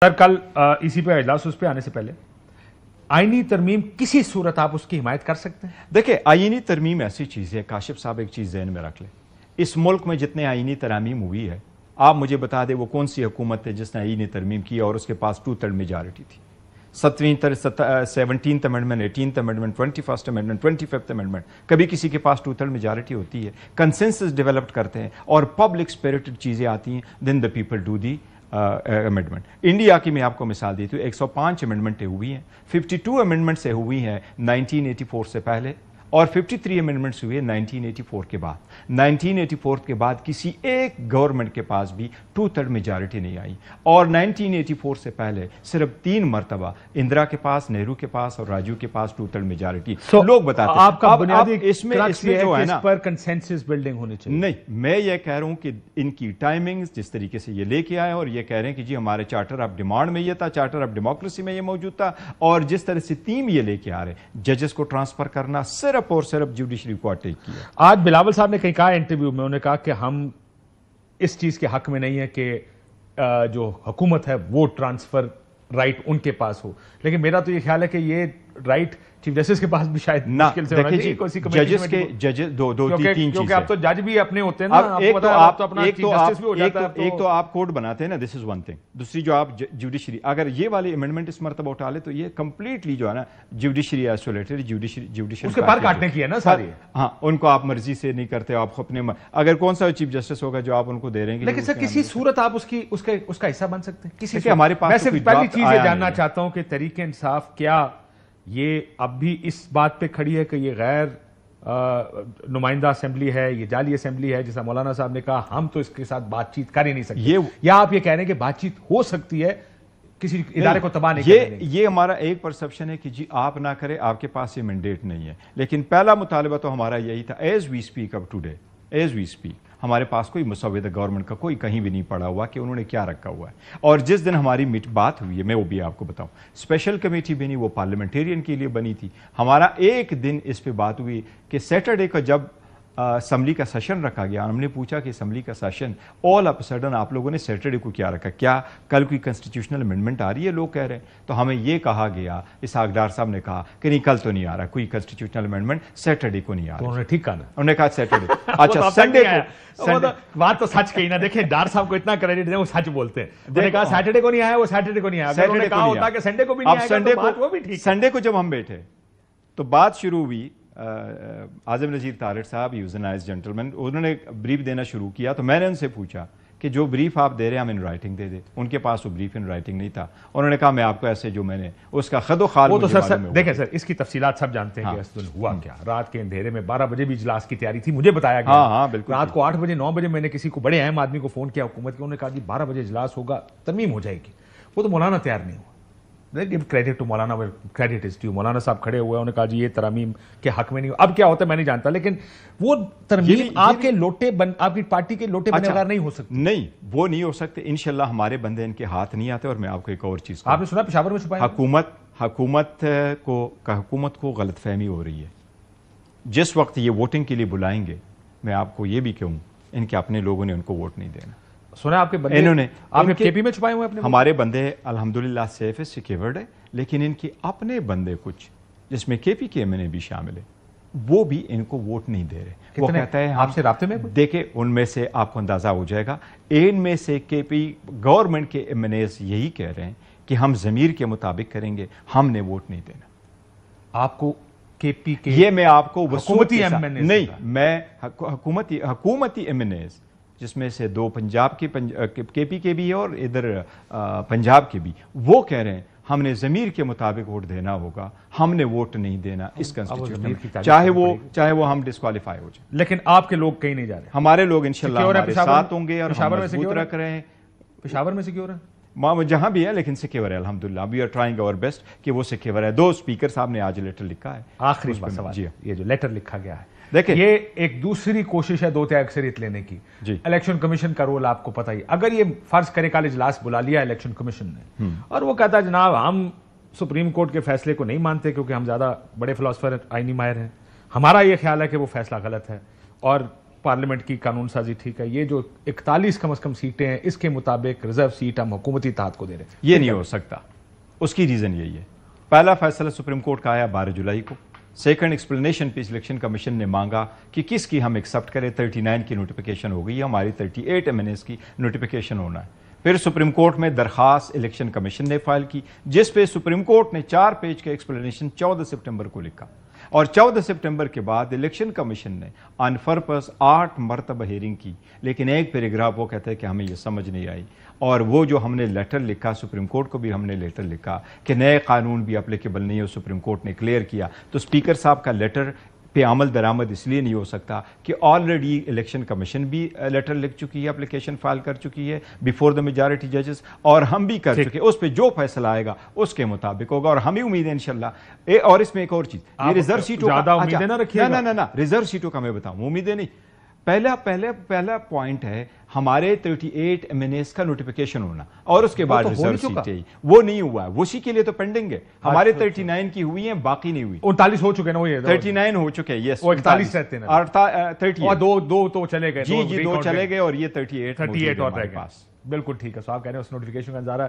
Sir कल इसी पे इजलास, उस पे आने से पहले आईनी तरमीम किसी सूरत आप उसकी हिमायत कर सकते हैं? देखिए, आईनी तरमीम ऐसी चीज़ है, काशिफ साहब एक चीज़ ज़हन में रख लें, इस मुल्क में जितने आईनी तरमीम हुई है, आप मुझे बता दें वो कौन सी हुकूमत है जिसने आईनी तरमीम की और उसके पास 2/3 मेजॉरिटी थी। 17th amendment, 18th amendment, 21st amendment, 25th amendment, कभी किसी के पास 2/3 मेजॉरिटी होती है। कंसेंसस डेवलप करते हैं और पब्लिक स्पिरिटेड चीज़ें आती हैं, then the people do the amendment. India की मैं आपको मिसाल देती हूँ, 105 अमेंडमेंटें हुई हैं, 52 अमेंडमेंट से हुई हैं 1984 से पहले और 53 अमेंडमेंट्स हुए 1984 के बाद। 1984 के बाद किसी एक गवर्नमेंट के पास भी 2/3 मेजॉरिटी नहीं आई और 1984 से पहले सिर्फ 3 मरतबा इंदिरा के पास, नेहरू के पास और राजीव के पास 2/3 मेजॉरिटी लोग बताते हैं। आपका बुनियादी इसमें जो है ना, पर कंसेंसस बिल्डिंग होनी चाहिए। नहीं, मैं ये कह रहा हूं कि इनकी टाइमिंग्स जिस तरीके से ये लेके आए और ये कह रहे हैं कि जी हमारे चार्टर ऑफ डिमांड में ये था, चार्टर ऑफ डेमोक्रेसी में ये मौजूद था, और जिस तरह से थीम ये लेके आ रहे हैं, जजेस को ट्रांसफर करना सिर्फ और सिर्फ जुडिशरी को अटैक किया। आज बिलावल साहब ने कहीं कहा इंटरव्यू में, उन्होंने कहा कि हम इस चीज के हक में नहीं है कि जो हुकूमत है वो ट्रांसफर राइट उनके पास हो, लेकिन मेरा तो ये ख्याल है कि ये राइट चीफ जस्टिस के पास भी शायद मुश्किल से होना चाहिए। जजेस के जजेस दो तीन चीजें, क्योंकि आप तो जज भी अपने होते हैं ना, एक तो आप कोड बनाते हैं ना, दिस इज वन थिंग। दूसरी जो आप जुडिशरी, अगर ये वाली अमेंडमेंट इस मरतबा उठा ले तो ये कंप्लीटली जो है ना जुडिशरी आइसोलेटेड, जुडिशरी उसके पार काटने की है ना सारी। हाँ, उनको आप मर्जी से नहीं करते, आप अपने अगर कौन सा चीफ जस्टिस होगा जो आप उनको दे रहे हैं, लेकिन सर किसी सूरत आप उसका हिस्सा बन सकते हैं किसी। हमारे पास मैं सिर्फ पहली चीज ये जानना चाहता हूं कि तहरीक इंसाफ क्या ये अब भी इस बात पे खड़ी है कि ये गैर नुमाइंदा असेंबली है, ये जाली असेंबली है, जैसा मौलाना साहब ने कहा, हम तो इसके साथ बातचीत कर ही नहीं सकते, या आप ये कह रहे हैं कि बातचीत हो सकती है, किसी इदारे को तबाह नहीं करने? ये हमारा एक परसेप्शन है कि जी आप ना करें, आपके पास ये मैंडेट नहीं है, लेकिन पहला मुतालबा तो हमारा यही था। As we speak up today, as we speak, हमारे पास कोई मुसव्विदा गवर्नमेंट का कोई कहीं भी नहीं पड़ा हुआ कि उन्होंने क्या रखा हुआ है। और जिस दिन हमारी बात हुई है, मैं वो भी आपको बताऊं, स्पेशल कमेटी भी नहीं, वो पार्लियामेंटेरियन के लिए बनी थी। हमारा एक दिन इस पे बात हुई कि सैटरडे को जब असम्बली का सेशन रखा गया, हमने पूछा कि असम्बली का सेशन ऑल ऑफ सडन आप लोगों ने सैटरडे को क्या रखा, क्या कल कोई कॉन्स्टिट्यूशनल अमेंडमेंट आ रही है, लोग कह रहे हैं। तो हमें ये कहा गया, इसहाक डार साहब ने कहा कि नहीं, कल तो नहीं आ रहा कोई कॉन्स्टिट्यूशनल अमेंडमेंट, सैटरडे को नहीं आ रहा। उन्होंने ठीक कहा ना, उन्होंने कहा सैटरडे। अच्छा, संडे को बात तो सच कही ना। देखिए, डार साहब को इतना क्रेडिट दें, वो सच बोलते हैं। उन्होंने कहा सैटरडे को नहीं आया, वो सैटरडे को नहीं आया। उन्होंने कहा होता कि संडे को भी नहीं आएगा, तो वो भी ठीक। संडे को जब हम बैठे तो बात शुरू हुई, आजम नजीर तारिक साहब, he was a nice gentleman, उन्होंने ब्रीफ देना शुरू किया। तो मैंने उनसे पूछा कि जो ब्रीफ आप दे रहे हैं हम इन राइटिंग दे दे। उनके पास वो ब्रीफ इन राइटिंग नहीं था। उन्होंने कहा मैं आपको ऐसे जो मैंने उसका खदो खाल, वो तो सर देखें सर, इसकी तफसीलात सब जानते हैं कि इस दिन हुआ क्या। रात के अंधेरे में 12 बजे भी इजलास की तैयारी थी, मुझे बताया गया। हाँ बिल्कुल। रात को 8 बजे 9 बजे मैंने किसी को, बड़े अहम आदमी को फोन किया हुकूमत के, उन्होंने कहा कि 12 बजे इजलास होगा, तरमीम हो जाएगी। वो तो मौलाना तैयार नहीं हुआ। Give credit to Maulana, credit is due. मौलाना साहब खड़े हुए, उन्होंने कहा जी ये तरमीम के हक में नहीं। अब क्या होता है मैं नहीं जानता, लेकिन वो तरमीम आपके लोटे आपकी पार्टी के लोटे बनने नहीं हो सकती। नहीं, वो नहीं हो सकते। इंशाल्लाह हमारे बंदे इनके हाथ नहीं आते। और मैं आपको एक और चीज, आपने सुना पेशावर में छुपाया, हुकूमत को गलतफहमी हो रही है। जिस वक्त ये वोटिंग के लिए बुलाएंगे, मैं आपको ये भी कहूँ, इनके अपने लोगों ने उनको वोट नहीं देना। सुना आपके बंदे, इन्होंने आपके केपी में छुपाए हुए अपने हमारे बंदे अल्हम्दुलिल्लाह सेफ है, सिक्योर्ड है, लेकिन इनके अपने बंदे कुछ, जिसमें केपी के एमएनए भी शामिल है, वो भी इनको वोट नहीं दे रहे। वो कहता है आपसे राब्ते में, देखे उनमें से आपको अंदाजा हो जाएगा, इनमें से केपी गवर्नमेंट के एमएनए यही कह रहे हैं कि हम जमीर के मुताबिक करेंगे, हमने वोट नहीं देना। आपको केपी के, ये मैं आपको हुकूमती एमएनए नहीं, मैं हुकूमती एमएनए, जिसमें से 2 पंजाब के केपी के भी है और इधर पंजाब के भी, वो कह रहे हैं हमने जमीर के मुताबिक वोट देना होगा, हमने वोट नहीं देना इस कॉन्स्टिट्यूशन, चाहे वो हम डिस्क्वालीफाई हो जाए। लेकिन आपके लोग कहीं नहीं जा रहे, हमारे लोग इंशाल्लाह हमारे साथ होंगे और पेशावर में सिक्योर रख रहे हैं। पेशावर में सिक्योर है, जहां भी है, लेकिन सिक्योर है अल्हम्दुलिल्लाह। We are trying our best कि वो सिक्योर है। 2 स्पीकर साहब ने आज लेटर लिखा है। आखिरी सवाल, ये जो लेटर लिखा गया है, देखिए ये एक दूसरी कोशिश है 2/3 अक्सरियत लेने की। इलेक्शन कमीशन का रोल आपको पता ही, अगर ये फर्ज करे कल इजलास बुला लिया इलेक्शन कमीशन ने और वो कहता है जनाब हम सुप्रीम कोर्ट के फैसले को नहीं मानते क्योंकि हम ज्यादा बड़े फिलोसफर आईनी माहिर हैं, हमारा ये ख्याल है कि वो फैसला गलत है और पार्लियामेंट की कानून साजी ठीक है, ये जो 41 कम से कम सीटें हैं इसके मुताबिक रिजर्व सीट हम हुकूमती इत्तेहाद को दे रहे हैं। ये नहीं हो सकता। उसकी रीजन यही है, पहला फैसला सुप्रीम कोर्ट का आया 12 जुलाई को। सेकंड एक्सप्लेनेशन पे इलेक्शन कमीशन ने मांगा कि किसकी हम एक्सेप्ट करें। 39 की नोटिफिकेशन हो गई, हमारी 38 एमएनएस की नोटिफिकेशन होना है। फिर सुप्रीम कोर्ट में दरखास्त इलेक्शन कमीशन ने फाइल की, जिस पे सुप्रीम कोर्ट ने 4 पेज का एक्सप्लेनेशन 14 सितंबर को लिखा। और 14 सितंबर के बाद इलेक्शन कमीशन ने ऑन पर्पस 8 मरतबा हेयरिंग की, लेकिन एक पैराग्राफ वो कहते हैं कि हमें ये समझ नहीं आई। और वो जो हमने लेटर लिखा, सुप्रीम कोर्ट को भी हमने लेटर लिखा कि नए कानून भी एप्लीकेबल नहीं है, सुप्रीम कोर्ट ने क्लियर किया। तो स्पीकर साहब का लेटर पे अमल दरामद इसलिए नहीं हो सकता कि ऑलरेडी इलेक्शन कमीशन भी लेटर लिख चुकी है, एप्लीकेशन फाइल कर चुकी है बिफोर द मेजॉरिटी जजेस, और हम भी कर चुके हैं। उस पे जो फैसला आएगा उसके मुताबिक होगा। और हमें उम्मीद है इंशाल्लाह। और इसमें एक और चीज, ये रिजर्व सीटों ज्यादा उम्मीदें ना रखिएगा। ना, रिजर्व सीटों का मैं बताऊं, उम्मीदें नहीं। पहला पॉइंट है हमारे 38 एमएनएस का नोटिफिकेशन होना, और उसके बाद रिजर्व सीटें, वो नहीं हुआ है। उसी के लिए तो पेंडिंग है। हमारे 39 की हुई है, बाकी नहीं हुई। 39 हो चुके ना, वो 39 हो चुके हैं, यस। वो 41 रहते हैं, 38 और दो तो चले गए। जी, 2 चले गए और ये 38 और रह गए। बिल्कुल ठीक है। तो आप कह रहे हैं उस नोटिफिकेशन का नजारा